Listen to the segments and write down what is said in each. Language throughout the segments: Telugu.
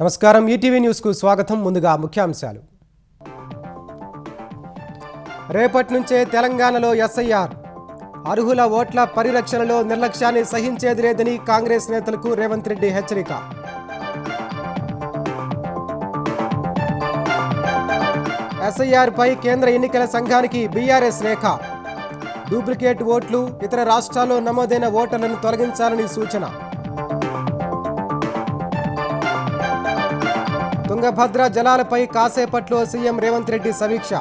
నమస్కారం ఈటీవీ న్యూస్ కు స్వాగతం. ముందుగా ముఖ్యాంశాలు. రేపటి నుంచే తెలంగాణలో ఎస్ఐఆర్. అర్హుల ఓట్ల పరిరక్షణలో నిర్లక్ష్యాన్ని సహించేది లేదని కాంగ్రెస్ నేతలకు రేవంత్ రెడ్డి హెచ్చరిక. ఎస్ఐఆర్ పై కేంద్ర ఎన్నికల సంఘానికి బీఆర్ఎస్ లేఖ. డూప్లికేట్ ఓట్లు, ఇతర రాష్ట్రాల్లో నమోదైన ఓటర్లను తొలగించాలని సూచన. తుంగభద్ర జలాలపై కాసేపట్లో సీఎం రేవంత్ రెడ్డి సమీక్ష.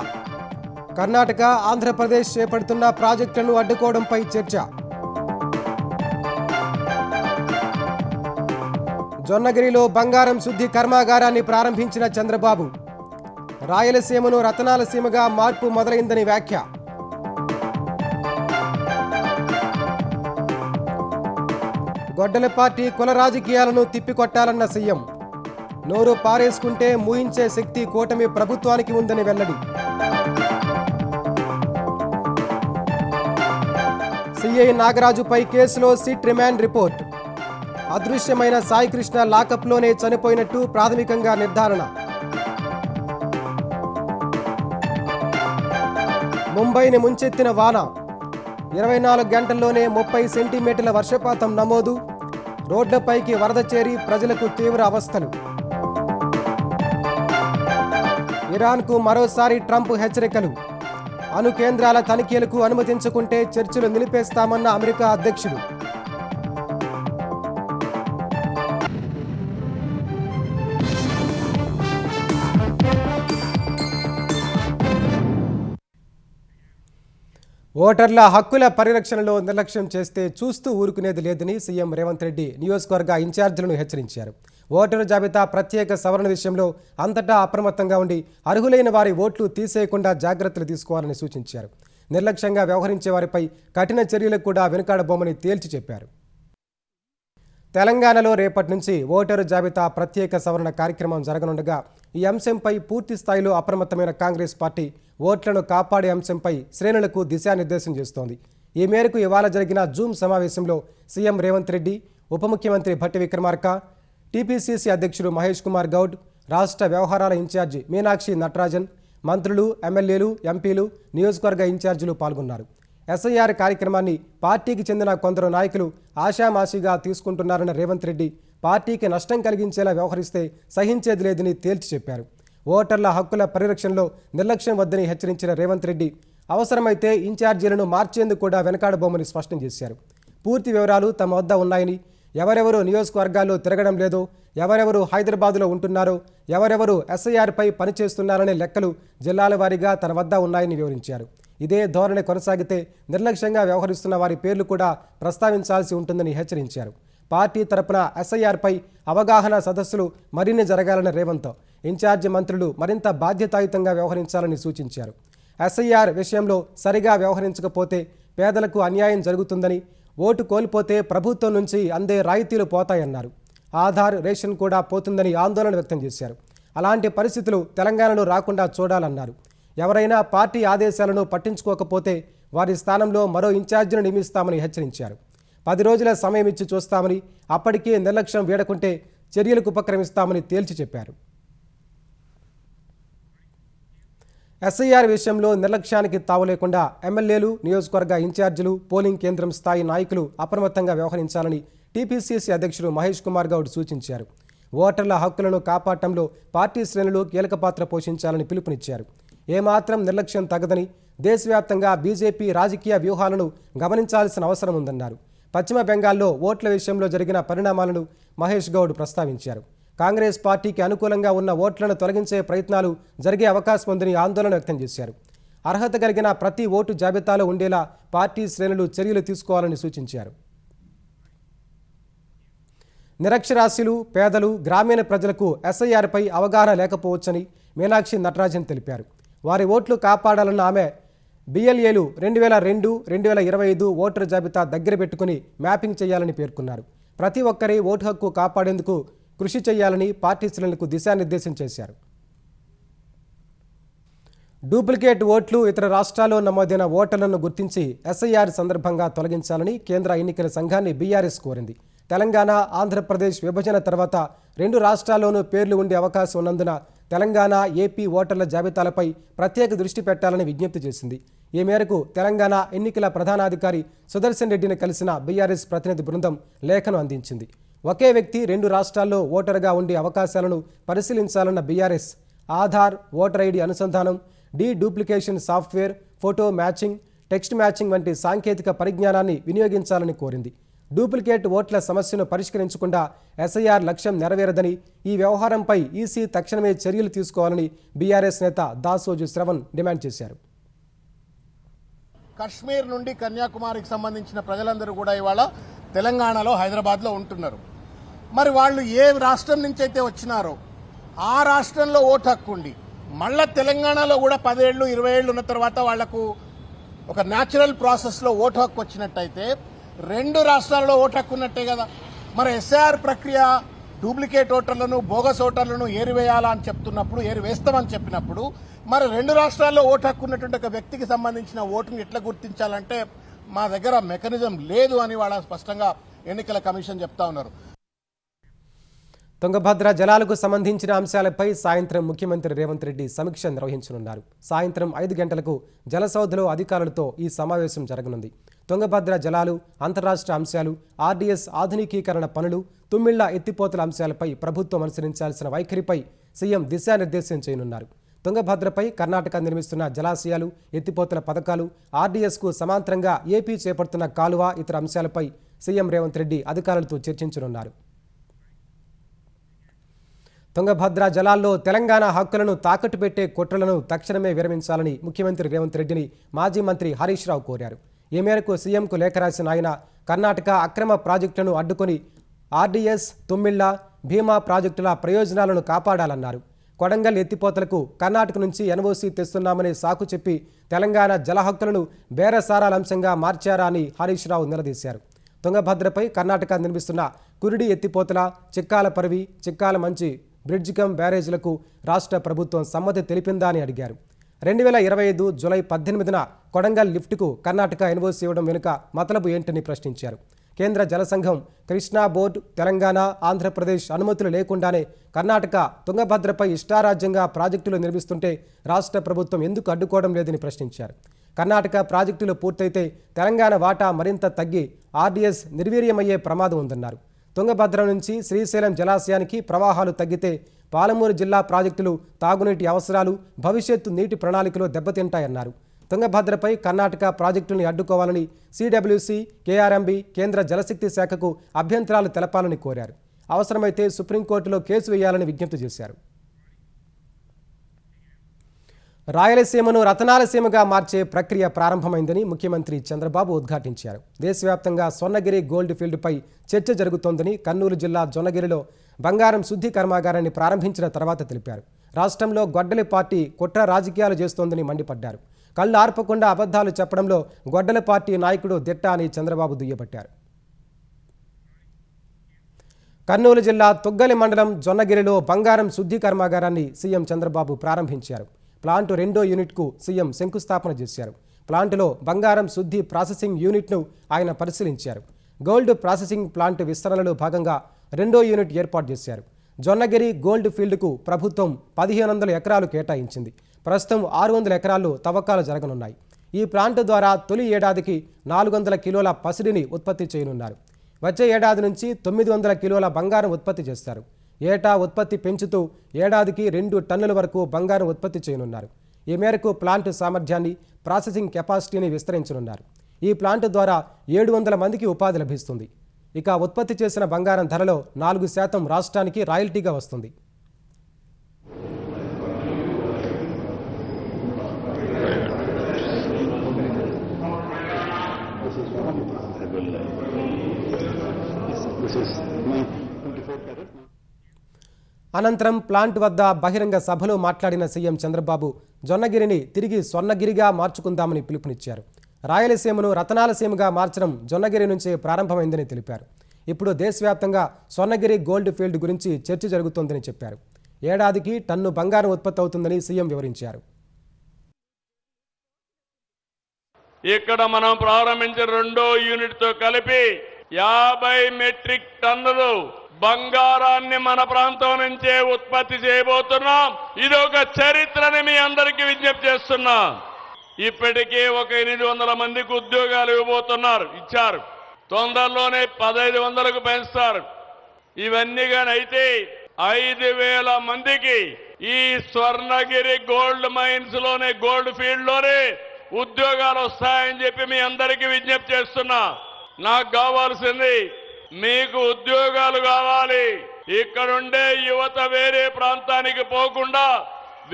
కర్ణాటక, ఆంధ్రప్రదేశ్ చేపడుతున్న ప్రాజెక్టులను అడ్డుకోవడంపై చర్చ. జొన్నగిరిలో బంగారం శుద్ధి కర్మాగారాన్ని ప్రారంభించిన చంద్రబాబు. రాయలసీమను రతనాల సీమగా మార్పు మొదలైందని వ్యాఖ్య. గొడ్డలి పార్టీ కుల రాజకీయాలను తిప్పికొట్టాలన్న సీఎం. నోరు పారేసుకుంటే మూయించే శక్తి కూటమి ప్రభుత్వానికి ఉందని వెల్లడి. సిఐ నాగరాజుపై కేసులో సిట్ రిమాండ్ రిపోర్ట్. అదృశ్యమైన సాయికృష్ణ లాకప్లోనే చనిపోయినట్టు ప్రాథమికంగా నిర్ధారణ. ముంబైని ముంచెత్తిన వాన. 24 గంటల్లోనే 30 సెంటీమీటర్ల వర్షపాతం నమోదు. రోడ్లపైకి వరద చేరి ప్రజలకు తీవ్ర అవస్థలు. ఇరాన్కు మరోసారి ట్రంప్ హెచ్చరికలు. అణు కేంద్రాల తనిఖీలకు అనుమతించకుంటే చర్చలు నిలిపేస్తామన్న అమెరికా అధ్యక్షుడు. ఓటర్ల హక్కుల పరిరక్షణలో నిర్లక్ష్యం చేస్తే చూస్తూ ఊరుకునేది లేదని సీఎం రేవంత్ రెడ్డి నియోజకవర్గ ఇన్ఛార్జీలను హెచ్చరించారు. ఓటరు జాబితా ప్రత్యేక సవరణ విషయంలో అంతటా అప్రమత్తంగా ఉండి అర్హులైన వారి ఓట్లు తీసేయకుండా జాగ్రత్తలు తీసుకోవాలని సూచించారు. నిర్లక్ష్యంగా వ్యవహరించే వారిపై కఠిన చర్యలకు కూడా వెనుకాడబోమని తేల్చి చెప్పారు. తెలంగాణలో రేపటి నుంచి ఓటరు జాబితా ప్రత్యేక సవరణ కార్యక్రమం జరగనుండగా ఈ అంశంపై పూర్తి స్థాయిలో అప్రమత్తమైన కాంగ్రెస్ పార్టీ ఓట్లను కాపాడే అంశంపై శ్రేణులకు దిశానిర్దేశం చేస్తోంది. ఈ మేరకు ఇవాళ జరిగిన జూమ్ సమావేశంలో సీఎం రేవంత్ రెడ్డి, ఉప ముఖ్యమంత్రి భట్టి విక్రమార్క, టీపీసీసీ అధ్యక్షుడు మహేష్ కుమార్ గౌడ్, రాష్ట్ర వ్యవహారాల ఇన్ఛార్జి మీనాక్షి నటరాజన్, మంత్రులు, ఎమ్మెల్యేలు, ఎంపీలు, నియోజకవర్గ ఇన్ఛార్జీలు పాల్గొన్నారు. ఎస్ఐఆర్ కార్యక్రమాన్ని పార్టీకి చెందిన కొందరు నాయకులు ఆషామాషిగా తీసుకుంటున్నారన్న రేవంత్ రెడ్డి పార్టీకి నష్టం కలిగించేలా వ్యవహరిస్తే సహించేది లేదని తేల్చి చెప్పారు. ఓటర్ల హక్కుల పరిరక్షణలో నిర్లక్ష్యం వద్దని హెచ్చరించిన రేవంత్ రెడ్డి అవసరమైతే ఇన్ఛార్జీలను మార్చేందుకు కూడా వెనకాడబోమని స్పష్టం చేశారు. పూర్తి వివరాలు తమ వద్ద ఉన్నాయని, ఎవరెవరు నియోజకవర్గాల్లో తిరగడం లేదో, ఎవరెవరు హైదరాబాదులో ఉంటున్నారో, ఎవరెవరు ఎస్ఐఆర్పై పనిచేస్తున్నారనే లెక్కలు జిల్లాల వారీగా తన వద్ద ఉన్నాయని వివరించారు. ఇదే ధోరణి కొనసాగితే నిర్లక్ష్యంగా వ్యవహరిస్తున్న వారి పేర్లు కూడా ప్రస్తావించాల్సి ఉంటుందని హెచ్చరించారు. పార్టీ తరపున ఎస్ఐఆర్పై అవగాహన సదస్సులు మరిన్ని జరగాలన్న రేవంత్ ఇన్ఛార్జి మంత్రులు మరింత బాధ్యతాయుతంగా వ్యవహరించాలని సూచించారు. ఎస్ఐఆర్ విషయంలో సరిగా వ్యవహరించకపోతే పేదలకు అన్యాయం జరుగుతుందని, ఓటు కోల్పోతే ప్రభుత్వం నుంచి అందే రాయితీలు పోతాయన్నారు. ఆధార్, రేషన్ కూడా పోతుందని ఆందోళన వ్యక్తం చేశారు. అలాంటి పరిస్థితులు తెలంగాణలో రాకుండా చూడాలన్నారు. ఎవరైనా పార్టీ ఆదేశాలను పట్టించుకోకపోతే వారి స్థానంలో మరో ఇన్ఛార్జిను నియమిస్తామని హెచ్చరించారు. 10 రోజుల సమయం ఇచ్చి చూస్తామని, అప్పటికీ నిర్లక్ష్యం వీడకుంటే చర్యలకు ఉపక్రమిస్తామని తేల్చి చెప్పారు. ఎస్ఐఆర్ విషయంలో నిర్లక్ష్యానికి తావులేకుండా ఎమ్మెల్యేలు, నియోజకవర్గ ఇన్ఛార్జీలు, పోలింగ్ కేంద్రం స్థాయి నాయకులు అప్రమత్తంగా వ్యవహరించాలని టీపీసీసీ అధ్యక్షుడు మహేష్ కుమార్ గౌడ్ సూచించారు. ఓటర్ల హక్కులను కాపాడటంలో పార్టీ శ్రేణులు కీలక పాత్ర పోషించాలని పిలుపునిచ్చారు. ఏమాత్రం నిర్లక్ష్యం తగదని, దేశవ్యాప్తంగా బీజేపీ రాజకీయ వ్యూహాలను గమనించాల్సిన అవసరం ఉందన్నారు. పశ్చిమ బెంగాల్లో ఓట్ల విషయంలో జరిగిన పరిణామాలను మహేష్ గౌడ్ ప్రస్తావించారు. కాంగ్రెస్ పార్టీకి అనుకూలంగా ఉన్న ఓట్లను తొలగించే ప్రయత్నాలు జరిగే అవకాశం ఉందని ఆందోళన వ్యక్తం చేశారు. అర్హత కలిగిన ప్రతి ఓటు జాబితాలో ఉండేలా పార్టీ శ్రేణులు చర్యలు తీసుకోవాలని సూచించారు. నిరక్షరాస్యులు, పేదలు, గ్రామీణ ప్రజలకు ఎస్ఐఆర్పై అవగాహన లేకపోవచ్చని మీనాక్షి నటరాజన్ తెలిపారు. వారి ఓట్లు కాపాడాలన్న ఆమె బిఎల్ఏలు 2002, 2025 ఓటరు జాబితా దగ్గర పెట్టుకుని మ్యాపింగ్ చేయాలని పేర్కొన్నారు. ప్రతి ఒక్కరి ఓటు హక్కు కాపాడేందుకు కృషి చేయాలని పార్టీ శ్రేణులకు దిశానిర్దేశం చేశారు. డూప్లికేట్ ఓట్లు, ఇతర రాష్ట్రాల్లో నమోదైన ఓటర్లను గుర్తించి ఎస్ఐఆర్ సందర్భంగా తొలగించాలని కేంద్ర ఎన్నికల సంఘాన్ని బీఆర్ఎస్ కోరింది. తెలంగాణ ఆంధ్రప్రదేశ్ విభజన తర్వాత 2 రాష్ట్రాల్లోనూ పేర్లు ఉండే అవకాశం ఉన్నందున తెలంగాణ ఏపీ ఓటర్ల జాబితాలపై ప్రత్యేక దృష్టి పెట్టాలని విజ్ఞప్తి చేసింది. ఈ మేరకు తెలంగాణ ఎన్నికల ప్రధానాధికారి సుదర్శన్ రెడ్డిని కలిసిన బీఆర్ఎస్ ప్రతినిధి బృందం లేఖను అందించింది. ఒకే వ్యక్తి 2 రాష్ట్రాల్లో ఓటరుగా ఉండే అవకాశాలను పరిశీలించాలన్న బీఆర్ఎస్ ఆధార్, ఓటర్ ఐడి అనుసంధానం, duplication software, photo matching, text matching వంటి సాంకేతిక పరిజ్ఞానాన్ని వినియోగించాలని కోరింది. డూప్లికేట్ ఓట్ల సమస్యను పరిష్కరించకుండా ఎస్ఐఆర్ లక్ష్యం నెరవేరదని, ఈ వ్యవహారంపై ఈసీ తక్షణమే చర్యలు తీసుకోవాలని బీఆర్ఎస్ నేత దాసోజు శ్రవణ్ డిమాండ్ చేశారు. కశ్మీర్ నుండి కన్యాకుమారికి సంబంధించిన ప్రజలందరూ కూడా ఇవాళ తెలంగాణలో, హైదరాబాద్లో ఉంటున్నారు. మరి వాళ్ళు ఏ రాష్ట్రం నుంచి అయితే వచ్చినారో ఆ రాష్ట్రంలో ఓటు హక్కు ఉండి మళ్ళా తెలంగాణలో కూడా 10 ఏళ్ళు 20 ఏళ్ళు ఉన్న తర్వాత వాళ్లకు ఒక న్యాచురల్ ప్రాసెస్లో ఓటు హక్కు వచ్చినట్టయితే 2 రాష్ట్రాల్లో ఓటు హక్కు ఉన్నట్టే కదా. మరి ఎస్ఐఆర్ ప్రక్రియ డూప్లికేట్ ఓటర్లను, బోగస్ ఓటర్లను ఏరివేయాలా అని చెప్తున్నప్పుడు, ఏరివేస్తామని చెప్పినప్పుడు మరి 2 రాష్ట్రాల్లో ఓటు హక్కు ఉన్నటువంటి ఒక వ్యక్తికి సంబంధించిన ఓటుని ఎట్లా గుర్తించాలంటే మా దగ్గర మెకానిజం లేదు అని వాళ్ళ స్పష్టంగా ఎన్నికల కమిషన్ చెప్తా ఉన్నారు. తుంగభద్ర జలాలకు సంబంధించిన అంశాలపై సాయంత్రం ముఖ్యమంత్రి రేవంత్ రెడ్డి సమీక్ష నిర్వహించనున్నారు. సాయంత్రం 5 గంటలకు జలసౌధలో అధికారులతో ఈ సమావేశం జరగనుంది. తుంగభద్ర జలాలు, అంతరాష్ట్ర అంశాలు, ఆర్డీఎస్ ఆధునికీకరణ పనులు, తుమ్మిళ్ల ఎత్తిపోతల అంశాలపై ప్రభుత్వం అనుసరించాల్సిన వైఖరిపై సీఎం దిశానిర్దేశం చేయనున్నారు. తుంగభద్రపై కర్ణాటక నిర్మిస్తున్న జలాశయాలు, ఎత్తిపోతల పథకాలు, ఆర్డీఎస్కు సమాంతరంగా ఏపీ చేపడుతున్న కాలువ, ఇతర అంశాలపై సీఎం రేవంత్ రెడ్డి అధికారులతో చర్చించనున్నారు. తుంగభద్ర జలాల్లో తెలంగాణ హక్కులను తాకట్టు పెట్టే కుట్రలను తక్షణమే విరమించాలని ముఖ్యమంత్రి రేవంత్ రెడ్డిని మాజీ మంత్రి హరీష్ రావు కోరారు. ఈ మేరకు సీఎంకు లేఖ రాసిన ఆయన కర్ణాటక అక్రమ ప్రాజెక్టులను అడ్డుకొని ఆర్డీఎస్, తుమ్మిళ్ల, భీమా ప్రాజెక్టుల ప్రయోజనాలను కాపాడాలన్నారు. కొడంగల్ ఎత్తిపోతలకు కర్ణాటక నుంచి ఎన్ఓసీ తెస్తున్నామని సాకు చెప్పి తెలంగాణ జల హక్కులను బేరసారాల అంశంగా మార్చారా అని హరీష్ రావు నిలదీశారు. తుంగభద్రపై కర్ణాటక నిర్మిస్తున్న కురిడి ఎత్తిపోతల, చిక్కాల పరివి, చిక్కాల మంచి బ్రిడ్జ్ కమ్ బ్యారేజ్లకు రాష్ట్ర ప్రభుత్వం సమ్మతి తెలిపిందా అని అడిగారు. 2025 జూలై 18న కొడంగల్ లిఫ్ట్కు కర్ణాటక ఎన్ఓసీ ఇవ్వడం వెనుక మతలబు ఏంటని ప్రశ్నించారు. కేంద్ర జలసంఘం, కృష్ణా బోర్డు, తెలంగాణ, ఆంధ్రప్రదేశ్ అనుమతులు లేకుండానే కర్ణాటక తుంగభద్రపై ఇష్టారాజ్యంగా ప్రాజెక్టులు నిర్మిస్తుంటే రాష్ట్ర ప్రభుత్వం ఎందుకు అడ్డుకోవడం లేదని ప్రశ్నించారు. కర్ణాటక ప్రాజెక్టులు పూర్తయితే తెలంగాణ వాటా మరింత తగ్గి ఆర్డీఎస్ నిర్వీర్యమయ్యే ప్రమాదం ఉందన్నారు. తుంగభద్ర నుంచి శ్రీశైలం జలాశయానికి ప్రవాహాలు తగ్గితే పాలమూరు జిల్లా ప్రాజెక్టులు, తాగునీటి అవసరాలు, భవిష్యత్తు నీటి ప్రణాళికలో దెబ్బతింటాయన్నారు. తుంగభద్రపై కర్ణాటక ప్రాజెక్టుల్ని అడ్డుకోవాలని సిడబ్ల్యూసి, కేఆర్ఎంబీ, కేంద్ర జలశక్తి శాఖకు అభ్యంతరాలు తెలపాలని కోరారు. అవసరమైతే సుప్రీంకోర్టులో కేసు వేయాలని విజ్ఞప్తి చేశారు. రాయలసీమను రతనాలసీమగా మార్చే ప్రక్రియ ప్రారంభమైందని ముఖ్యమంత్రి చంద్రబాబు ఉద్ఘాటించారు. దేశవ్యాప్తంగా స్వర్ణగిరి గోల్డ్ ఫీల్డ్పై చర్చ జరుగుతోందని కర్నూలు జిల్లా జొన్నగిరిలో బంగారం శుద్ధి కర్మాగారాన్ని ప్రారంభించిన తర్వాత తెలిపారు. రాష్ట్రంలో గొడ్డలి పార్టీ కుట్ర రాజకీయాలు చేస్తోందని మండిపడ్డారు. కళ్ళు ఆర్పకుండా అబద్ధాలు చెప్పడంలో గొడ్డలి పార్టీ నాయకుడు దిట్ట అని చంద్రబాబు దుయ్యబట్టారు. కర్నూలు జిల్లా తుగ్గలి మండలం జొన్నగిరిలో బంగారం శుద్ధి కర్మాగారాన్ని సీఎం చంద్రబాబు ప్రారంభించారు. ప్లాంటు 2వ యూనిట్కు సీఎం శంకుస్థాపన చేశారు. ప్లాంటులో బంగారం శుద్ధి ప్రాసెసింగ్ యూనిట్ను ఆయన పరిశీలించారు. గోల్డ్ ప్రాసెసింగ్ ప్లాంట్ విస్తరణలో భాగంగా 2వ యూనిట్ ఏర్పాటు చేశారు. జొన్నగిరి గోల్డ్ ఫీల్డ్కు ప్రభుత్వం 1500 ఎకరాలు కేటాయించింది. ప్రస్తుతం 600 ఎకరాల్లో తవ్వకాలు జరగనున్నాయి. ఈ ప్లాంట్ ద్వారా తొలి ఏడాదికి 400 కిలోల పసిడిని ఉత్పత్తి చేయనున్నారు. వచ్చే ఏడాది నుంచి 900 కిలోల బంగారం ఉత్పత్తి చేస్తారు. ఏటా ఉత్పత్తి పెంచుతూ ఏడాదికి 2 టన్నుల వరకు బంగారం ఉత్పత్తి చేయనున్నారు. ఈ మేరకు ప్లాంట్ సామర్థ్యాన్ని, ప్రాసెసింగ్ కెపాసిటీని విస్తరించనున్నారు. ఈ ప్లాంట్ ద్వారా 700 మందికి ఉపాధి లభిస్తుంది. ఇక ఉత్పత్తి చేసిన బంగారం ధరలో 4% రాష్ట్రానికి రాయల్టీగా వస్తుంది. అనంతరం ప్లాంట్ వద్ద బహిరంగ సభలో మాట్లాడిన సీఎం చంద్రబాబు జొన్నగిరిని తిరిగి స్వర్ణగిరిగా మార్చుకుందామని పిలుపునిచ్చారు. రాయలసీమను రతనాలసీమగా మార్చడం జొన్నగిరి నుంచే ప్రారంభమైందని తెలిపారు. ఇప్పుడు దేశవ్యాప్తంగా స్వర్ణగిరి గోల్డ్ ఫీల్డ్ గురించి చర్చ జరుగుతోందని చెప్పారు. ఏడాదికి టన్ను బంగారం ఉత్పత్తి అవుతుందని సీఎం వివరించారు. ఇక్కడ మనం ప్రారంభించిన 2వ యూనిట్తో కలిపి 50 మెట్రిక్ టన్నులు బంగారాన్ని మన ప్రాంతం నుంచే ఉత్పత్తి చేయబోతున్నాం. ఇది ఒక చరిత్రని మీ అందరికీ విజ్ఞప్తి చేస్తున్నా. ఇప్పటికే ఒక 800 మందికి ఉద్యోగాలు ఇచ్చారు. తొందరలోనే 1500కు పెంచుతారు. ఇవన్నీ కానీ అయితే 5000 మందికి ఈ స్వర్ణగిరి గోల్డ్ మైన్స్ లోనే, గోల్డ్ ఫీల్డ్ లోనే ఉద్యోగాలు వస్తాయని చెప్పి మీ అందరికీ విజ్ఞప్తి చేస్తున్నా. నాకు కావాల్సింది మీకు ఉద్యోగాలు కావాలి. ఇక్కడుండే యువత వేరే ప్రాంతానికి పోకుండా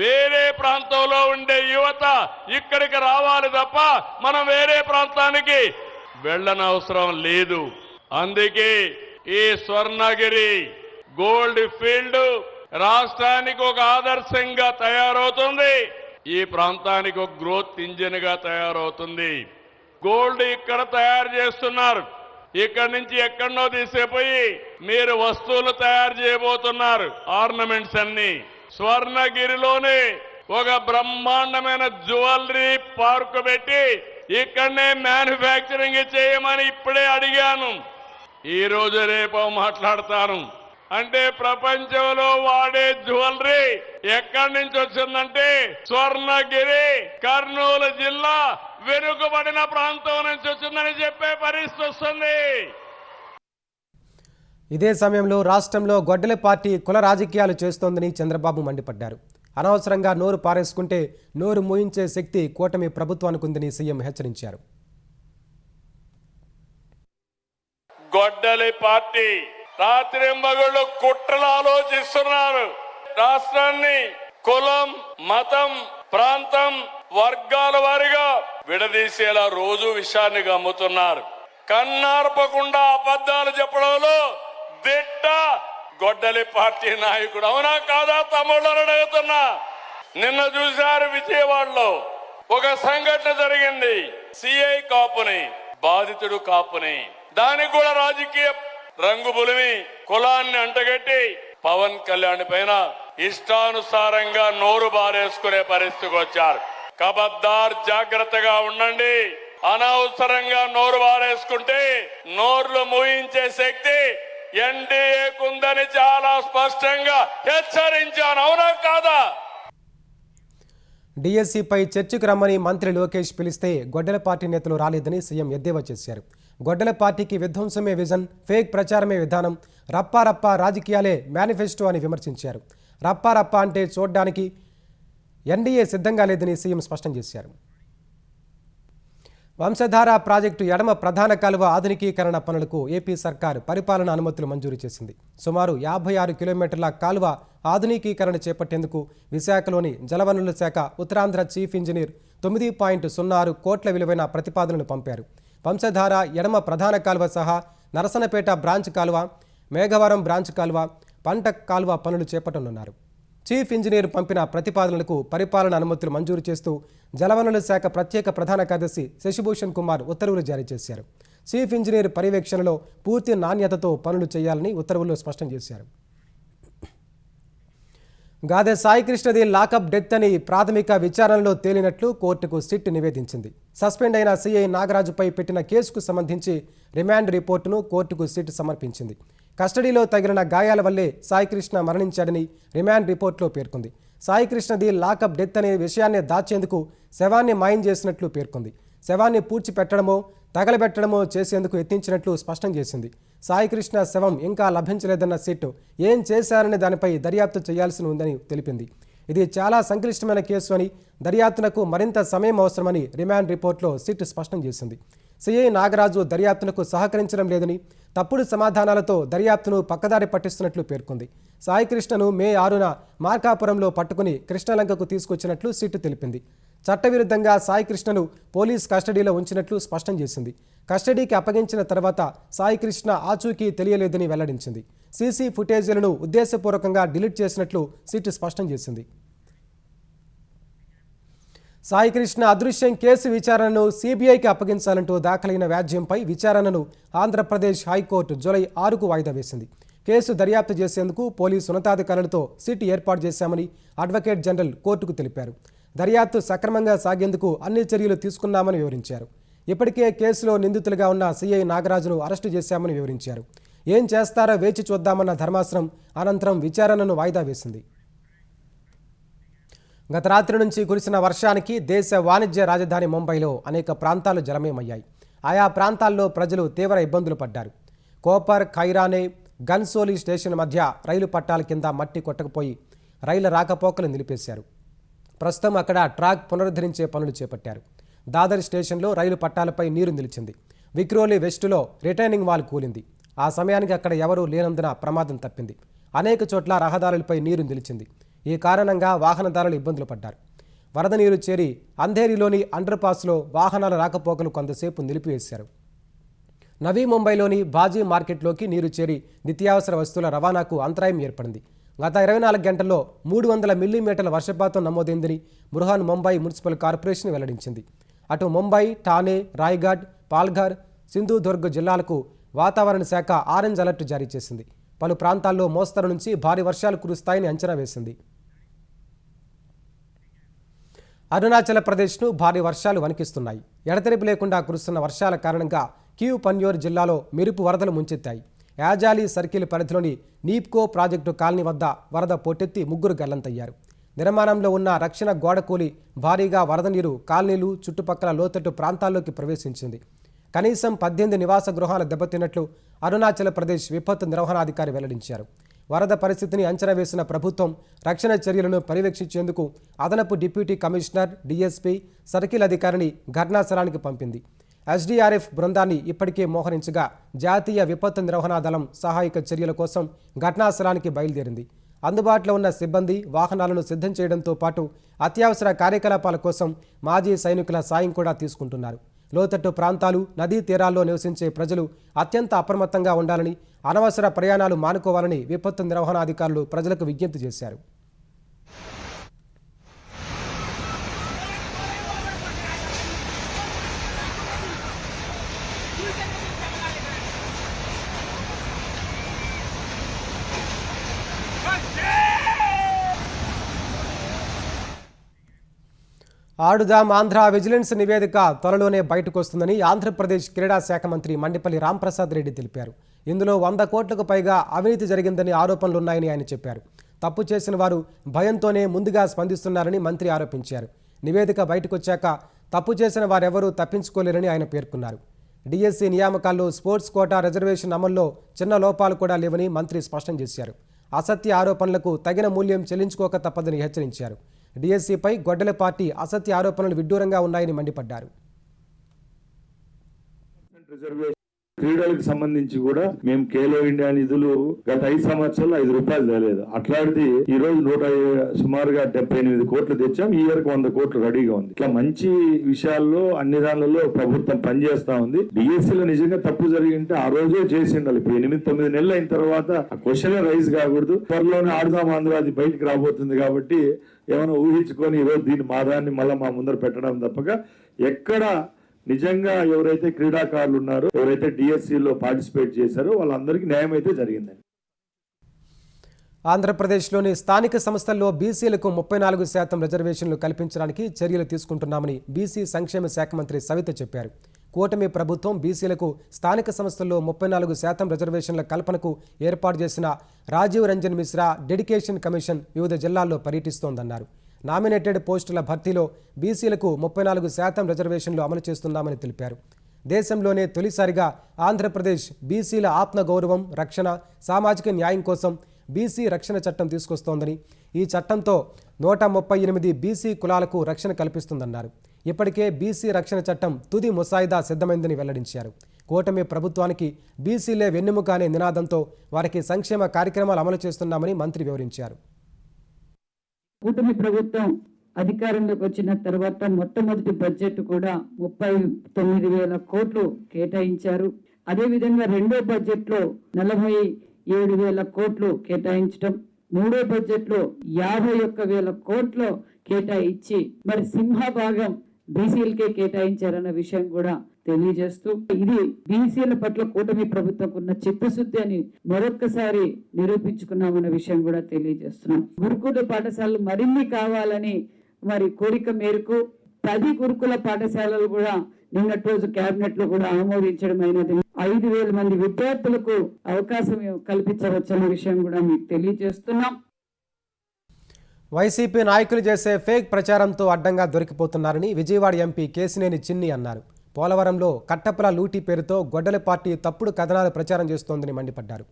వేరే ప్రాంతంలో ఉండే యువత ఇక్కడికి రావాలి తప్ప మనం వేరే ప్రాంతానికి వెళ్ళనవసరం లేదు. అందుకే ఈ స్వర్ణగిరి గోల్డ్ ఫీల్డ్ రాష్ట్రానికి ఒక ఆదర్శంగా తయారవుతుంది. ఈ ప్రాంతానికి ఒక గ్రోత్ ఇంజిన్ గా తయారవుతుంది. గోల్డ్ ఇక్కడ తయారు చేస్తున్నారు. ఇక్కడి నుంచి ఎక్కడనో తీసేపోయి మీరు వస్తువులు తయారు చేయబోతున్నారు. ఆర్నమెంట్స్ అన్ని స్వర్ణగిరిలోనే ఒక బ్రహ్మాండమైన జ్యువెలరీ పార్క్ పెట్టి ఇక్కడనే మ్యానుఫ్యాక్చరింగ్ చేయమని ఇప్పుడే అడిగాను. ఈ రోజు రేపు మాట్లాడతాను. అంటే ప్రపంచంలో వాడే జ్యువెలరీ ఎక్కడి నుంచి వచ్చిందంటే స్వర్ణగిరి కర్నూలు జిల్లా వెనుకబడిన ప్రాంతం నుంచి వచ్చిందని చెప్పే పరిస్థితి వస్తుంది. ఇదే సమయంలో రాష్ట్రంలో గొడ్డలి పార్టీ కుల రాజకీయాలు చేస్తోందని చంద్రబాబు మండిపడ్డారు. అనవసరంగా నోరు పారేసుకుంటే నోరు మూయించే శక్తి కూటమి ప్రభుత్వానికి ఉందని సీఎం హెచ్చరించారు. గొడ్డలి పార్టీ రాత్రింబగళ్ళు కుట్రలు ఆలోచిస్తున్నారు. రాష్ట్రాన్ని కులం, మతం, ప్రాంతం, వర్గాల వారిగా విడదీసేలా రోజు విషయాన్ని గమ్ముతున్నారు. కన్నార్పకుండా అబద్ధాలు చెప్పడంలో దిట్ట గొడ్డలి పార్టీ నాయకుడు. అవునా కాదా తమ్ముళ్ళని అడుగుతున్నా. నిన్న చూశారు విజయవాడలో ఒక సంఘటన జరిగింది. సిఐ కాపుని, బాధితుడు కాపుని, దానికి కూడా రాజకీయ రంగు బులిమి కులాన్ని అంటగట్టి పవన్ కళ్యాణ్ పైన ఇష్టానుసారంగా నోరు బారేసుకునే పరిస్థితికి వచ్చారు. కబద్దార్, జాగ్రత్తగా ఉండండి. అనవసరంగా నోరు బారేసుకుంటే నోర్లు మూయించే శక్తి ఎన్డీఏకుందని చాలా స్పష్టంగా హెచ్చరించాను. అవునా కాదా? డిఎస్సీపై చర్చకు రమ్మని మంత్రి లోకేష్ పిలిస్తే గొడ్డల పార్టీ నేతలు రాలేదని సీఎం ఎద్దేవా చేశారు. గొడ్డల పార్టీకి విధ్వంసమే విజన్, ఫేక్ ప్రచారమే విధానం, రప్పారప్ప రాజకీయాలే మేనిఫెస్టో అని విమర్శించారు. రప్పారప్ప అంటే చూడ్డానికి ఎన్డీఏ సిద్ధంగా లేదని సీఎం స్పష్టం చేశారు. వంశధార ప్రాజెక్టు ఎడమ ప్రధాన కాలువ ఆధునికీకరణ పనులకు ఏపీ సర్కార్ పరిపాలన అనుమతులు మంజూరు చేసింది. సుమారు 56 కిలోమీటర్ల కాలువ ఆధునికీకరణ చేపట్టేందుకు విశాఖలోని జలవనరుల శాఖ ఉత్తరాంధ్ర చీఫ్ ఇంజనీర్ 9.06 కోట్ల విలువైన ప్రతిపాదనలు పంపారు. వంశధార ఎడమ ప్రధాన కాలువ సహా నరసనపేట బ్రాంచ్ కాలువ, మేఘవరం బ్రాంచ్ కాలువ, పంట కాలువ పనులు చేపట్టనున్నారు. చీఫ్ ఇంజనీర్ పంపిన ప్రతిపాదనలకు పరిపాలన అనుమతులు మంజూరు చేస్తూ జలవనరుల శాఖ ప్రత్యేక ప్రధాన కార్యదర్శి శశిభూషణ్ కుమార్ ఉత్తర్వులు జారీ చేశారు. చీఫ్ ఇంజనీర్ పర్యవేక్షణలో పూర్తి నాణ్యతతో పనులు చేయాలని ఉత్తర్వుల్లో స్పష్టం చేశారు. గాదె సాయికృష్ణది లాకప్ డెత్ అని ప్రాథమిక విచారణలో తేలినట్లు కోర్టుకు సిట్ నివేదించింది. సస్పెండ్ అయిన సిఐ నాగరాజుపై పెట్టిన కేసుకు సంబంధించి రిమాండ్ రిపోర్టును కోర్టుకు సిట్ సమర్పించింది. కస్టడీలో తగిలిన గాయాల వల్లే సాయికృష్ణ మరణించాడని రిమాండ్ రిపోర్టులో పేర్కొంది. సాయికృష్ణది లాకప్ డెత్ అనే విషయాన్ని దాచేందుకు శవాన్ని మాయం చేసినట్లు పేర్కొంది. శవాన్ని పూడ్చిపెట్టడమో తగలబెట్టడమో చేసేందుకు యత్నించినట్లు స్పష్టం చేసింది. సాయికృష్ణ శవం ఇంకా లభించలేదన్న సిట్ ఏం చేశారనే దానిపై దర్యాప్తు చేయాల్సి ఉందని తెలిపింది. ఇది చాలా సంక్లిష్టమైన కేసు అని, దర్యాప్తునకు మరింత సమయం అవసరమని రిమాండ్ రిపోర్టులో సిట్ స్పష్టం చేసింది. సిఐ నాగరాజు దర్యాప్తునకు సహకరించడం లేదని, తప్పుడు సమాధానాలతో దర్యాప్తును పక్కదారి పట్టిస్తున్నట్లు పేర్కొంది. సాయికృష్ణను మే 6న మార్కాపురంలో పట్టుకుని కృష్ణలంకకు తీసుకొచ్చినట్లు సిట్ తెలిపింది. చట్టవిరుద్ధంగా సాయికృష్ణను పోలీస్ కస్టడీలో ఉంచినట్లు స్పష్టం చేసింది. కస్టడీకి అప్పగించిన తర్వాత సాయికృష్ణ ఆచూకీ తెలియలేదని వెల్లడించింది. సీసీ ఫుటేజీలను ఉద్దేశపూర్వకంగా డిలీట్ చేసినట్లు సిట్ స్పష్టం చేసింది. సాయికృష్ణ అదృశ్యం కేసు విచారణను సీబీఐకి అప్పగించాలంటూ దాఖలైన వ్యాజ్యంపై విచారణను ఆంధ్రప్రదేశ్ హైకోర్టు జూలై 6కు వాయిదా వేసింది. కేసు దర్యాప్తు చేసేందుకు పోలీసు ఉన్నతాధికారులతో సిట్ ఏర్పాటు చేశామని అడ్వకేట్ జనరల్ కోర్టుకు తెలిపారు. దర్యాప్తు సక్రమంగా సాగేందుకు అన్ని చర్యలు తీసుకున్నామని వివరించారు. ఇప్పటికే కేసులో నిందితులుగా ఉన్న సిఐ నాగరాజును అరెస్టు చేశామని వివరించారు. ఏం చేస్తారో వేచి చూద్దామన్న ధర్మాసనం అనంతరం విచారణను వాయిదా వేసింది. గత రాత్రి నుంచి కురిసిన వర్షానికి దేశ వాణిజ్య రాజధాని ముంబైలో అనేక ప్రాంతాలు జలమయమయ్యాయి. ఆయా ప్రాంతాల్లో ప్రజలు తీవ్ర ఇబ్బందులు పడ్డారు. కోపర్, ఖైరానే, గన్సోలి స్టేషన్ మధ్య రైలు పట్టాల కింద మట్టి కొట్టకపోయి రైళ్ల రాకపోకలు నిలిపేశారు. ప్రస్తుతం అక్కడ ట్రాక్ పునరుద్ధరించే పనులు చేపట్టారు. దాదర్ స్టేషన్లో రైలు పట్టాలపై నీరు నిలిచింది. విక్రోలి వెస్టులో రిటైనింగ్ వాల్ కూలింది. ఆ సమయానికి అక్కడ ఎవరూ లేనందున ప్రమాదం తప్పింది. అనేక చోట్ల రహదారులపై నీరు నిలిచింది. ఈ కారణంగా వాహనదారులు ఇబ్బందులు పడ్డారు. వరద నీరు చేరి అంధేరిలోని అండర్పాస్లో వాహనాల రాకపోకలు కొంతసేపు నిలిపివేశారు. నవీ ముంబైలోని బాజీ మార్కెట్లోకి నీరు చేరి నిత్యావసర వస్తువుల రవాణాకు అంతరాయం ఏర్పడింది. గత 24 గంటల్లో 300 మిల్లీమీటర్ల వర్షపాతం నమోదైందని బృహన్ ముంబై మున్సిపల్ కార్పొరేషన్ వెల్లడించింది. అటు ముంబై, ఠానే, రాయ్గఢ్, పాల్ఘర్, సింధుదుర్గ్ జిల్లాలకు వాతావరణ శాఖ ఆరెంజ్ అలర్ట్ జారీ చేసింది. పలు ప్రాంతాల్లో మోస్తరు నుంచి భారీ వర్షాలు కురుస్తాయని అంచనా వేసింది. అరుణాచల్ ప్రదేశ్ను భారీ వర్షాలు వణికిస్తున్నాయి. ఎడతెరిపి లేకుండా కురుస్తున్న వర్షాల కారణంగా క్యూ పన్యోర్ జిల్లాలో మెరుపు వరదలు ముంచెత్తాయి. యాజాలి సర్కిల్ పరిధిలోని నీప్కో ప్రాజెక్టు కాలనీ వద్ద వరద పోటెత్తి 3 గల్లంతయ్యారు. నిర్మాణంలో ఉన్న రక్షణ గోడ కూలి భారీగా వరద నీరు కాలనీలు, చుట్టుపక్కల లోతట్టు ప్రాంతాల్లోకి ప్రవేశించింది. కనీసం 18 నివాస గృహాలు దెబ్బతిన్నట్లు అరుణాచల్ ప్రదేశ్ విపత్తు నిర్వహణాధికారి వెల్లడించారు. వరద పరిస్థితిని అంచనా వేసిన ప్రభుత్వం రక్షణ చర్యలను పర్యవేక్షించేందుకు అదనపు డిప్యూటీ కమిషనర్, డీఎస్పీ, సర్కిల్ అధికారిని ఘటనాస్థలానికి పంపింది. ఎస్డీఆర్ఎఫ్ బృందాన్ని ఇప్పటికే మోహరించగా జాతీయ విపత్తు నిర్వహణా దళం సహాయక చర్యల కోసం ఘటనాస్థలానికి బయలుదేరింది. అందుబాటులో ఉన్న సిబ్బంది, వాహనాలను సిద్ధం చేయడంతో పాటు అత్యవసర కార్యకలాపాల కోసం మాజీ సైనికుల సాయం కూడా తీసుకుంటున్నారు. లోతట్టు ప్రాంతాలు, నదీ తీరాల్లో నివసించే ప్రజలు అత్యంత అప్రమత్తంగా ఉండాలని, అనవసర ప్రయాణాలు మానుకోవాలని విపత్తు నిర్వహణాధికారులు ప్రజలకు విజ్ఞప్తి చేశారు. ఆడుదాం ఆంధ్ర విజిలెన్స్ నివేదిక త్వరలోనే బయటకు వస్తుందని ఆంధ్రప్రదేశ్ క్రీడా శాఖ మంత్రి మండిపల్లి రాంప్రసాద్ రెడ్డి తెలిపారు. ఇందులో 100 కోట్లకు పైగా అవినీతి జరిగిందని ఆరోపణలున్నాయని ఆయన చెప్పారు. తప్పు చేసిన వారు భయంతోనే ముందుగా స్పందిస్తున్నారని మంత్రి ఆరోపించారు. నివేదిక బయటకొచ్చాక తప్పు చేసిన వారెవరూ తప్పించుకోలేరని ఆయన పేర్కొన్నారు. డిఎస్సి నియామకాల్లో స్పోర్ట్స్ కోటా రిజర్వేషన్ అమల్లో చిన్న లోపాలు కూడా లేవని మంత్రి స్పష్టం చేశారు. అసత్య ఆరోపణలకు తగిన మూల్యం చెల్లించుకోక తప్పదని హెచ్చరించారు. డిఎస్సిపై గొడ్డల పార్టీ అసత్య ఆరోపణలు విడ్డూరంగా ఉన్నాయని మండిపడ్డారు. క్రీడలకు సంబంధించి కూడా మేము ఖేలో ఇండియా నిధులు గత 5 సంవత్సరాలు 5 రూపాయలు తేలేదు. అట్లాంటిది ఈ రోజు సుమారుగా 78 కోట్లు తెచ్చాం. ఈ ఇయర్ 100 కోట్లు రెడీగా ఉంది. ఇట్లా మంచి విషయాల్లో అన్ని దానిలలో ప్రభుత్వం పనిచేస్తా ఉంది. డిఎస్సీలో నిజంగా తప్పు జరిగింటే ఆ రోజే చేసి ఉండాలి. ఇప్పుడు 8-9 నెలలు అయిన తర్వాత ఆ క్వశ్చన్ రైజ్ కాకూడదు. త్వరలోనే ఆడుదాం ఆంధ్ర అది బయటికి రాబోతుంది కాబట్టి ఏమైనా ఊహించుకొని ఈరోజు దీని మాదాన్ని మళ్ళీ మా ముందర పెట్టడం తప్పక ఎక్కడ నిజంగా ఎవరైతే క్రీడాకారులు ఉన్నారో, ఎవరైతే డిఎస్సిలో పార్టిసిపేట్ చేశారో వాళ్ళందరికీ న్యాయం అయితే జరిగిందండి. ఆంధ్రప్రదేశ్లోని స్థానిక సంస్థల్లో బీసీలకు 34% రిజర్వేషన్లు కల్పించడానికి చర్యలు తీసుకుంటున్నామని బీసీ సంక్షేమ శాఖ మంత్రి సవిత చెప్పారు. కూటమి ప్రభుత్వం బీసీలకు స్థానిక సంస్థల్లో 34% రిజర్వేషన్ల కల్పనకు ఏర్పాటు చేసిన రాజీవ్ రంజన్ మిశ్రా డెడికేషన్ కమిషన్ వివిధ జిల్లాల్లో పర్యటిస్తోందన్నారు. నామినేటెడ్ పోస్టుల భర్తీలో బీసీలకు 34% రిజర్వేషన్లు అమలు చేస్తున్నామని తెలిపారు. దేశంలోనే తొలిసారిగా ఆంధ్రప్రదేశ్ బీసీల ఆత్మగౌరవం, రక్షణ, సామాజిక న్యాయం కోసం బీసీ రక్షణ చట్టం తీసుకొస్తోందని, ఈ చట్టంతో 138 బీసీ కులాలకు రక్షణ కల్పిస్తుందన్నారు. ఇప్పటికే బీసీ రక్షణ చట్టం తుది ముసాయిదా సిద్ధమైందని వెల్లడించారు. కూటమి ప్రభుత్వానికి బీసీలే వెన్నెముక అనే నినాదంతో వారికి సంక్షేమ కార్యక్రమాలు అమలు చేస్తున్నామని మంత్రి వివరించారు. కూటమి ప్రభుత్వం అధికారంలోకి వచ్చిన తర్వాత మొట్టమొదటి బడ్జెట్ కూడా 39,000 కోట్లు కేటాయించారు. అదేవిధంగా రెండో బడ్జెట్లో 47,000 కోట్లు కేటాయించడం, మూడో బడ్జెట్లో 51,000 కోట్లు కేటాయించి మరి సింహభాగం బీసీలకే కేటాయించారన్న విషయం కూడా తెలియజేస్తూ ఇది బీసీల పట్ల కూటమి ప్రభుత్వం ఉన్న చిత్తశుద్ధి అని మరొక్కసారి నిరూపించుకున్నామన్న విషయం కూడా తెలియజేస్తున్నాం. గురుకుల పాఠశాలలు మరిన్ని కావాలని మరి కోరిక మేరకు 10 గురుకుల పాఠశాలలు కూడా నిన్నటి రోజు కేబినెట్ లో కూడా ఆమోదించడం అయినది. 5,000 మంది విద్యార్థులకు అవకాశం కల్పించవచ్చన్న విషయం కూడా మీకు తెలియజేస్తున్నాం. వైసీపీ నాయకులు చేసే ఫేక్ ప్రచారంతో అడ్డంగా దొరికిపోతున్నారని విజయవాడ ఎంపీ కేశినేని చిన్ని అన్నారు. పోలవరంలో కట్టప్పల లూటీ పేరుతో గొడ్డలి పార్టీ తప్పుడు కథనాలు ప్రచారం చేస్తోందని మండిపడ్డారు.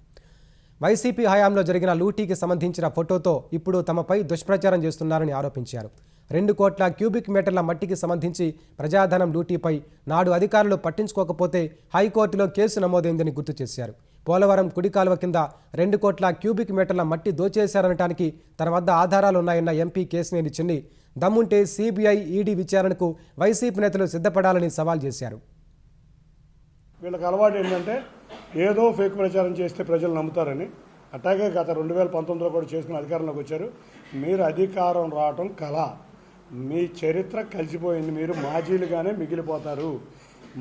వైసీపీ హయాంలో జరిగిన లూటీకి సంబంధించిన ఫోటోతో ఇప్పుడు తమపై దుష్ప్రచారం చేస్తున్నారని ఆరోపించారు. 2 కోట్ల క్యూబిక్ మీటర్ల మట్టికి సంబంధించి ప్రజాధనం లూటీపై నాడు అధికారులు పట్టించుకోకపోతే హైకోర్టులో కేసు నమోదైందని గుర్తు చేశారు. పోలవరం కుడి కాలువ కింద 2 కోట్ల క్యూబిక్ మీటర్ల మట్టి దోచేశారనటానికి తన వద్ద ఆధారాలు ఉన్నాయన్న ఎంపీ కేశినేని చిన్ని దమ్ముంటే సిబిఐ, ఈడీ విచారణకు వైసీపీ నేతలు సిద్ధపడాలని సవాల్ చేశారు. వీళ్ళకి అలవాటు ఏంటంటే ఏదో ఫేక్ ప్రచారం చేస్తే ప్రజలు నమ్ముతారని. అట్లాగే గత 2019లో కూడా చేసుకుని అధికారంలోకి వచ్చారు. మీరు అధికారం రావటం కళ, మీ చరిత్ర కలిసిపోయింది. మీరు మాజీలుగానే మిగిలిపోతారు.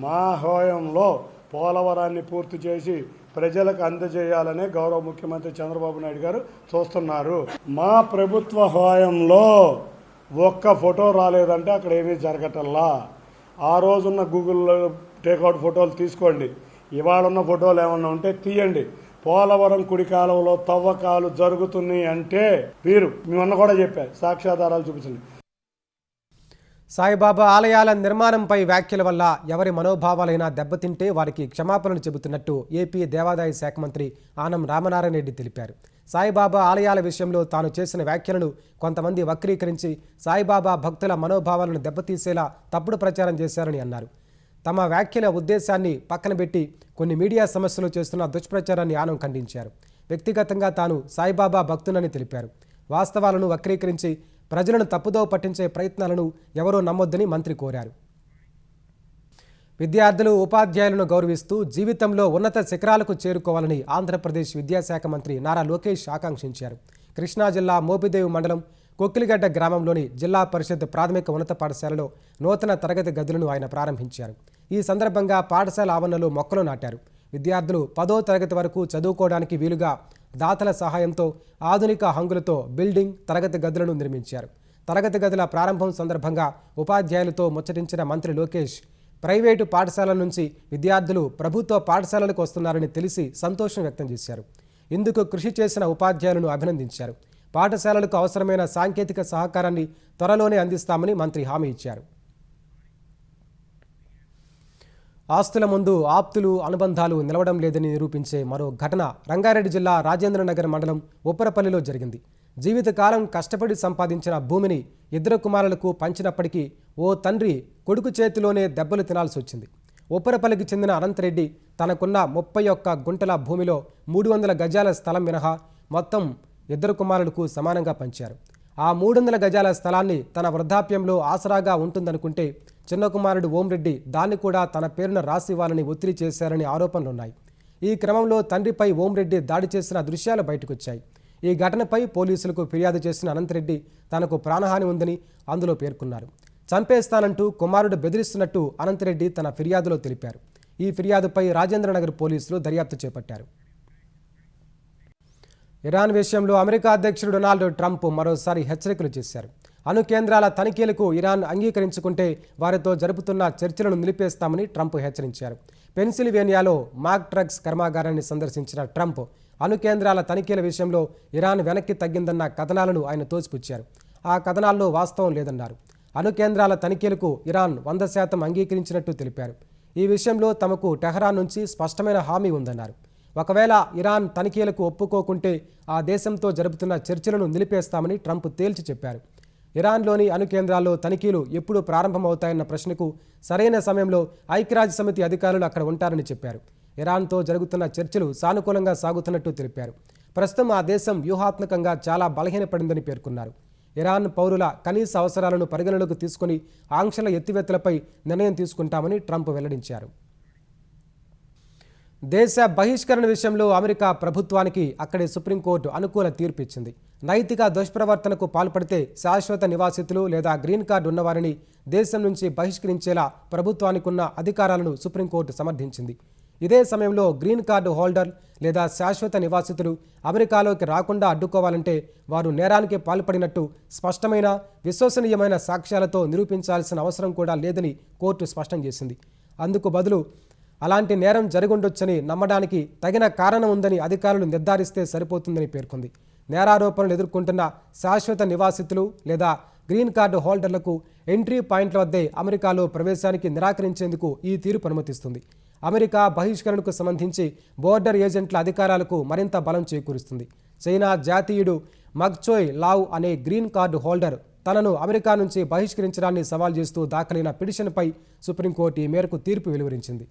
మా హయాంలో పోలవరాన్ని పూర్తి చేసి ప్రజలకు అందజేయాలనే గౌరవ ముఖ్యమంత్రి చంద్రబాబు నాయుడు గారు చూస్తున్నారు. మా ప్రభుత్వ హయాంలో ఒక్క ఫోటో రాలేదంటే అక్కడ ఏమీ జరగటల్లా. ఆ రోజున్న గూగుల్లో టేక్అవుట్ ఫోటోలు తీసుకోండి. ఇవాళ ఉన్న ఫోటోలు ఏమన్నా ఉంటే తీయండి. పోలవరం కుడి కాలువలో తవ్వకాలు జరుగుతున్నాయి అంటే వీరు మేమన్న కూడా చెప్పారు, సాక్ష్యాధారాలు చూపించండి. సాయిబాబా ఆలయాల నిర్మాణంపై వ్యాఖ్యల వల్ల ఎవరి మనోభావాలైనా దెబ్బతింటే వారికి క్షమాపణలు చెబుతున్నట్టు ఏపీ దేవాదాయ శాఖ మంత్రి ఆనం రామనారాయణ రెడ్డి తెలిపారు. సాయిబాబా ఆలయాల విషయంలో తాను చేసిన వ్యాఖ్యలను కొంతమంది వక్రీకరించి సాయిబాబా భక్తుల మనోభావాలను దెబ్బతీసేలా తప్పుడు ప్రచారం చేశారని అన్నారు. తమ వ్యాఖ్యల ఉద్దేశాన్ని పక్కన పెట్టి కొన్ని మీడియా సమస్యలు చేస్తున్న దుష్ప్రచారాన్ని ఆనం ఖండించారు. వ్యక్తిగతంగా తాను సాయిబాబా భక్తునని తెలిపారు. వాస్తవాలను వక్రీకరించి ప్రజలను తప్పుదోవ పట్టించే ప్రయత్నాలను ఎవరూ నమ్మొద్దని మంత్రి కోరారు. విద్యార్థులు, ఉపాధ్యాయులను గౌరవిస్తూ జీవితంలో ఉన్నత శిఖరాలకు చేరుకోవాలని ఆంధ్రప్రదేశ్ విద్యాశాఖ మంత్రి నారా లోకేష్ ఆకాంక్షించారు. కృష్ణా జిల్లా మోపిదేవి మండలం కొక్కిలిగడ్డ గ్రామంలోని జిల్లా పరిషత్ ప్రాథమిక ఉన్నత పాఠశాలలో నూతన తరగతి గదులను ఆయన ప్రారంభించారు. ఈ సందర్భంగా పాఠశాల ఆవరణలో మొక్కలు నాటారు. విద్యార్థులు 10వ తరగతి వరకు చదువుకోవడానికి వీలుగా దాతల సహాయంతో ఆధునిక హంగులతో బిల్డింగ్, తరగతి గదులను నిర్మించారు. తరగతి గదుల ప్రారంభం సందర్భంగా ఉపాధ్యాయులతో ముచ్చటించిన మంత్రి లోకేష్ ప్రైవేటు పాఠశాలల నుంచి విద్యార్థులు ప్రభుత్వ పాఠశాలలకు వస్తున్నారని తెలిసి సంతోషం వ్యక్తం చేశారు. ఇందుకు కృషి చేసిన ఉపాధ్యాయులను అభినందించారు. పాఠశాలలకు అవసరమైన సాంకేతిక సహకారాన్ని త్వరలోనే అందిస్తామని మంత్రి హామీ ఇచ్చారు. ఆస్తుల ముందు ఆప్తులు, అనుబంధాలు నిలవడం లేదని నిరూపించే మరో ఘటన రంగారెడ్డి జిల్లా రాజేంద్రనగర్ మండలం ఉప్పరపల్లిలో జరిగింది. జీవితకాలం కష్టపడి సంపాదించిన భూమిని 2 కుమారులకు పంచినప్పటికీ ఓ తండ్రి కొడుకు చేతిలోనే దెబ్బలు తినాల్సి వచ్చింది. ఉప్పరపల్లికి చెందిన అనంతరెడ్డి తనకున్న 31 గుంటల భూమిలో 300 గజాల స్థలం మినహా మొత్తం 2 కుమారులకు సమానంగా పంచారు. ఆ 300 గజాల స్థలాన్ని తన వృద్ధాప్యంలో ఆసరాగా ఉంటుందనుకుంటే చిన్న కుమారుడు ఓంరెడ్డి దాన్ని కూడా తన పేరున రాసివ్వాలని ఒత్తిడి చేశారని ఆరోపణలున్నాయి. ఈ క్రమంలో తండ్రిపై ఓంరెడ్డి దాడి చేసిన దృశ్యాలు బయటకొచ్చాయి. ఈ ఘటనపై పోలీసులకు ఫిర్యాదు చేసిన అనంతరెడ్డి తనకు ప్రాణహాని ఉందని అందులో పేర్కొన్నారు. చంపేస్తానంటూ కుమారుడు బెదిరిస్తున్నట్టు అనంతరెడ్డి తన ఫిర్యాదులో తెలిపారు. ఈ ఫిర్యాదుపై రాజేంద్రనగర్ పోలీసులు దర్యాప్తు చేపట్టారు. ఇరాన్ విషయంలో అమెరికా అధ్యక్షుడు డొనాల్డ్ ట్రంప్ మరోసారి హెచ్చరికలు చేశారు. అణు కేంద్రాల తనిఖీలకు ఇరాన్ అంగీకరించుకుంటే వారితో జరుపుతున్న చర్చలను నిలిపేస్తామని ట్రంప్ హెచ్చరించారు. పెన్సిల్వేనియాలో మాక్ డ్రగ్స్ కర్మాగారాన్ని సందర్శించిన ట్రంప్ అణు కేంద్రాల తనిఖీల విషయంలో ఇరాన్ వెనక్కి తగ్గిందన్న కథనాలను ఆయన తోసిపుచ్చారు. ఆ కథనాల్లో వాస్తవం లేదన్నారు. అణు కేంద్రాల తనిఖీలకు ఇరాన్ 100% అంగీకరించినట్టు తెలిపారు. ఈ విషయంలో తమకు టెహరాన్ నుంచి స్పష్టమైన హామీ ఉందన్నారు. ఒకవేళ ఇరాన్ తనిఖీలకు ఒప్పుకోకుంటే ఆ దేశంతో జరుపుతున్న చర్చలను నిలిపేస్తామని ట్రంప్ తేల్చి చెప్పారు. ఇరాన్లోని అణు కేంద్రాల్లో తనిఖీలు ఎప్పుడు ప్రారంభమవుతాయన్న ప్రశ్నకు సరైన సమయంలో ఐక్యరాజ్యసమితి అధికారులు అక్కడ ఉంటారని చెప్పారు. ఇరాన్తో జరుగుతున్న చర్చలు సానుకూలంగా సాగుతున్నట్టు తెలిపారు. ప్రస్తుతం ఆ దేశం వ్యూహాత్మకంగా చాలా బలహీనపడిందని పేర్కొన్నారు. ఇరాన్ పౌరుల కనీస అవసరాలను పరిగణలోకి తీసుకుని ఆంక్షల ఎత్తివేతలపై నిర్ణయం తీసుకుంటామని ట్రంప్ వెల్లడించారు. దేశ బహిష్కరణ విషయంలో అమెరికా ప్రభుత్వానికి అక్కడి సుప్రీంకోర్టు అనుకూల తీర్పు ఇచ్చింది. నైతిక దుష్ప్రవర్తనకు పాల్పడితే శాశ్వత నివాసితులు లేదా గ్రీన్ కార్డు ఉన్నవారిని దేశం నుంచి బహిష్కరించేలా ప్రభుత్వానికి ఉన్న అధికారాలను సుప్రీంకోర్టు సమర్థించింది. ఇదే సమయంలో గ్రీన్ కార్డు హోల్డర్ లేదా శాశ్వత నివాసితులు అమెరికాలోకి రాకుండా అడ్డుకోవాలంటే వారు నేరానికి పాల్పడినట్టు స్పష్టమైన విశ్వసనీయమైన సాక్ష్యాలతో నిరూపించాల్సిన అవసరం కూడా లేదని కోర్టు స్పష్టం చేసింది. అందుకు బదులు అలాంటి నేరం జరుగుండొచ్చని నమ్మడానికి తగిన కారణం ఉందని అధికారులు నిర్ధారిస్తే సరిపోతుందని పేర్కొంది. నేరారోపణలు ఎదుర్కొంటున్న శాశ్వత నివాసితులు లేదా గ్రీన్ కార్డు హోల్డర్లకు ఎంట్రీ పాయింట్ల వద్దే అమెరికాలో ప్రవేశానికి నిరాకరించేందుకు ఈ తీర్పు అనుమతిస్తుంది. అమెరికా బహిష్కరణకు సంబంధించి బోర్డర్ ఏజెంట్ల అధికారాలకు మరింత బలం చేకూరుస్తుంది. చైనా జాతీయుడు మగ్చోయ్ లావ్ అనే గ్రీన్ కార్డు హోల్డర్ తనను అమెరికా నుంచి బహిష్కరించడాన్ని సవాల్ చేస్తూ దాఖలైన పిటిషన్పై సుప్రీంకోర్టు ఈ మేరకు తీర్పు వెలువరించింది.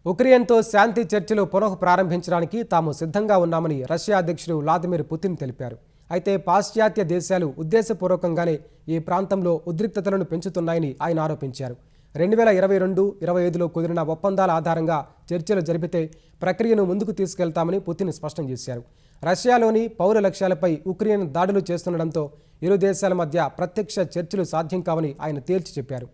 ఉక్రెయిన్తో శాంతి చర్చలు పునః ప్రారంభించడానికి తాము సిద్ధంగా ఉన్నామని రష్యా అధ్యక్షుడు వ్లాదిమిర్ పుతిన్ తెలిపారు. అయితే పాశ్చాత్య దేశాలు ఉద్దేశపూర్వకంగానే ఈ ప్రాంతంలో ఉద్రిక్తతలను పెంచుతున్నాయని ఆయన ఆరోపించారు. 2022-25లో కుదిరిన ఒప్పందాల ఆధారంగా చర్చలు జరిపితే ప్రక్రియను ముందుకు తీసుకెళ్తామని పుతిన్ స్పష్టం చేశారు. రష్యాలోని పౌర లక్ష్యాలపై ఉక్రెయిన్ దాడులు చేస్తుండటంతో ఇరు దేశాల మధ్య ప్రత్యక్ష చర్చలు సాధ్యం కావని ఆయన తేల్చి చెప్పారు.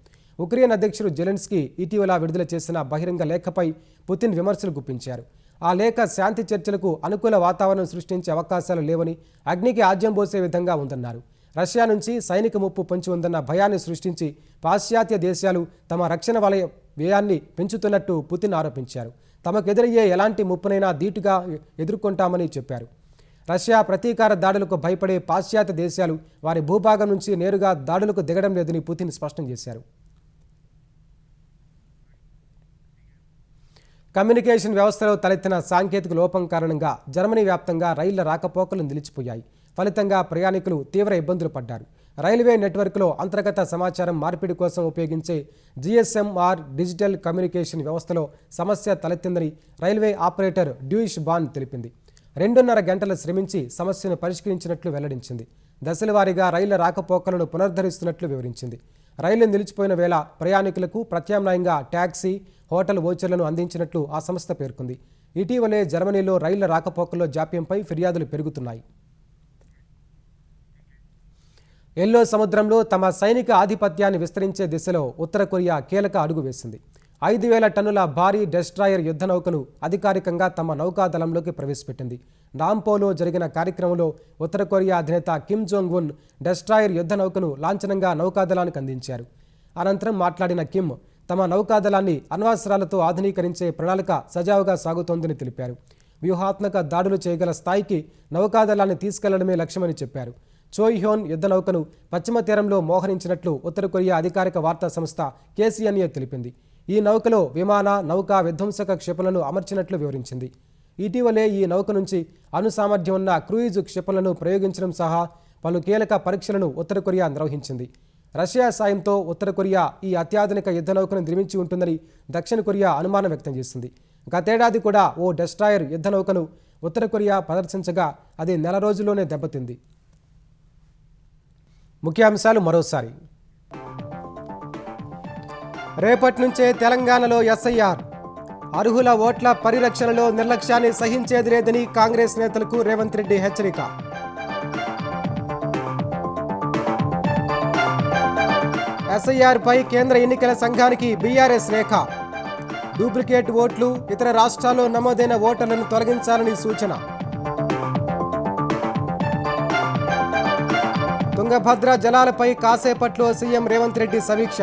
ఉక్రెయిన్ అధ్యక్షుడు జెలెన్స్కీ ఇటీవల విడుదల చేసిన బహిరంగ లేఖపై పుతిన్ విమర్శలు గుప్పించారు. ఆ లేఖ శాంతి చర్చలకు అనుకూల వాతావరణం సృష్టించే అవకాశాలు లేవని, అగ్నికి ఆజ్యం పోసే విధంగా ఉందన్నారు. రష్యా నుంచి సైనిక ముప్పు పొంచి ఉందన్న భయాన్ని సృష్టించి పాశ్చాత్య దేశాలు తమ రక్షణ వలయ వ్యయాన్ని పెంచుతున్నట్టు పుతిన్ ఆరోపించారు. తమకు ఎదురయ్యే ఎలాంటి ముప్పునైనా ధీటుగా ఎదుర్కొంటామని చెప్పారు. రష్యా ప్రతీకార దాడులకు భయపడే పాశ్చాత్య దేశాలు వారి భూభాగం నుంచి నేరుగా దాడులకు దిగడం లేదని పుతిన్ స్పష్టం చేశారు. కమ్యూనికేషన్ వ్యవస్థలో తలెత్తిన సాంకేతిక లోపం కారణంగా జర్మనీ వ్యాప్తంగా రైళ్ల రాకపోకలు నిలిచిపోయాయి. ఫలితంగా ప్రయాణికులు తీవ్ర ఇబ్బందులు పడ్డారు. రైల్వే నెట్వర్క్లో అంతర్గత సమాచారం మార్పిడి కోసం ఉపయోగించే GSMR డిజిటల్ కమ్యూనికేషన్ వ్యవస్థలో సమస్య తలెత్తిందని రైల్వే ఆపరేటర్ డ్యూయిష్ బాన్ తెలిపింది. 2.5 గంటలు శ్రమించి సమస్యను పరిష్కరించినట్లు వెల్లడించింది. దశలవారీగా రైళ్ల రాకపోకలను పునరుద్ధరిస్తున్నట్లు వివరించింది. రైళ్లు నిలిచిపోయిన వేళ ప్రయాణికులకు ప్రత్యామ్నాయంగా ట్యాక్సీ, హోటల్ వోచర్లను అందించినట్లు ఆ సంస్థ పేర్కొంది. ఇటీవలే జర్మనీలో రైళ్ల రాకపోకల్లో జాప్యంపై ఫిర్యాదులు పెరుగుతున్నాయి. ఎల్లో సముద్రంలో తమ సైనిక ఆధిపత్యాన్ని విస్తరించే దిశలో ఉత్తర కొరియా కీలక అడుగు వేసింది. 5,000 టన్నుల భారీ డెస్ట్రాయర్ యుద్ధ నౌకను అధికారికంగా తమ నౌకాదళంలోకి ప్రవేశపెట్టింది. నాంపోలో జరిగిన కార్యక్రమంలో ఉత్తర కొరియా అధినేత కిమ్ జోంగ్ ఉన్ డెస్ట్రాయర్ యుద్ధ నౌకను లాంఛనంగా నౌకాదళానికి అందించారు. అనంతరం మాట్లాడిన కిమ్ తమ నౌకాదళాన్ని అణ్వస్త్రాలతో ఆధునీకరించే ప్రణాళిక సజావుగా సాగుతోందని తెలిపారు. వ్యూహాత్మక దాడులు చేయగల స్థాయికి నౌకాదళాన్ని తీసుకెళ్లడమే లక్ష్యమని చెప్పారు. చోయ్హోన్ యుద్ధ నౌకను పశ్చిమ తీరంలో మోహరించినట్లు ఉత్తర కొరియా అధికారిక వార్తా సంస్థ KCNA తెలిపింది. ఈ నౌకలో విమాన, నౌకా విధ్వంసక క్షిపణులను అమర్చినట్లు వివరించింది. ఇటీవలే ఈ నౌక నుంచి అణుసామర్థ్యం ఉన్న క్రూయిజ్ క్షిపణులను ప్రయోగించడం సహా పలు కీలక పరీక్షలను ఉత్తర కొరియా నిర్వహించింది. రష్యా సాయంతో ఉత్తర కొరియా ఈ అత్యాధునిక యుద్ధ నౌకను నిర్మించి ఉంటుందని దక్షిణ కొరియా అనుమానం వ్యక్తం చేసింది. గతేడాది కూడా ఓ డెస్ట్రాయర్ యుద్ధ నౌకను ఉత్తర కొరియా ప్రదర్శించగా అది నెల రోజుల్లోనే దెబ్బతింది. ముఖ్యాంశాలు మరోసారి. రేపటి నుంచే తెలంగాణలో SIR. అర్హుల ఓట్ల పరిరక్షణలో నిర్లక్ష్యాన్ని సహించేది లేదని కాంగ్రెస్ నేతలకు రేవంత్ రెడ్డి హెచ్చరిక. SIR పై కేంద్ర ఎన్నికల సంఘానికి BRS లేఖ. డూప్లికేట్ ఓట్లు, ఇతర రాష్ట్రాల్లో నమోదైన ఓటర్లను తొలగించాలని సూచన. తుంగభద్ర జలాలపై కాసేపట్లో సీఎం రేవంత్ రెడ్డి సమీక్ష.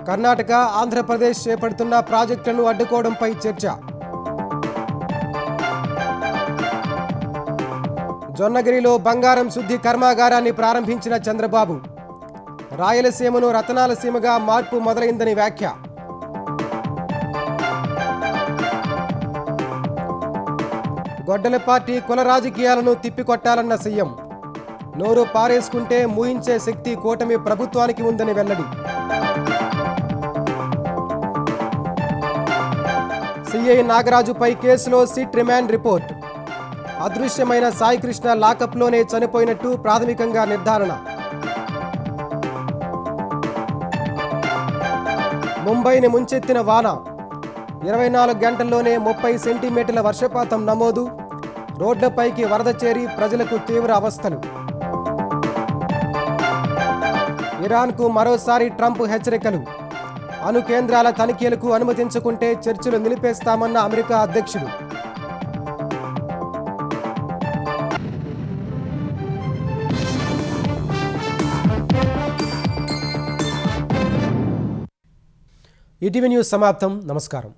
కర్ణాటక, ఆంధ్రప్రదేశ్ చేపడుతున్న ప్రాజెక్టులను అడ్డుకోవడంపై చర్చ. జొన్నగిరిలో బంగారం శుద్ధి కర్మాగారాన్ని ప్రారంభించిన చంద్రబాబు. రాయలసీమను రతనాల సీమగా మార్పు మొదలైందని వ్యాఖ్య. గొడ్డల పార్టీ కుల రాజకీయాలను తిప్పికొట్టాలన్న సీఎం. నోరు పారేసుకుంటే మూయించే శక్తి కూటమి ప్రభుత్వానికి ఉందని వెల్లడి. సిఐ నాగరాజుపై కేసులో సిట్ రిమాండ్ రిపోర్ట్. అదృశ్యమైన సాయికృష్ణ లాకప్లోనే చనిపోయినట్టు ప్రాథమికంగా నిర్ధారణ. ముంబైని ముంచెత్తిన వాన. 24 గంటల్లోనే 30 సెంటీమీటర్ల వర్షపాతం నమోదు. రోడ్లపైకి వరద చేరి ప్రజలకు తీవ్ర అవస్థలు. ఇరాన్కు మరోసారి ట్రంప్ హెచ్చరికలు. అణు కేంద్రాల తనిఖీలకు అనుమతించకుంటే చర్చలు నిలిపేస్తామన్న అమెరికా అధ్యక్షుడు. ఈటీవీ న్యూస్ సమాప్తం. నమస్కారం.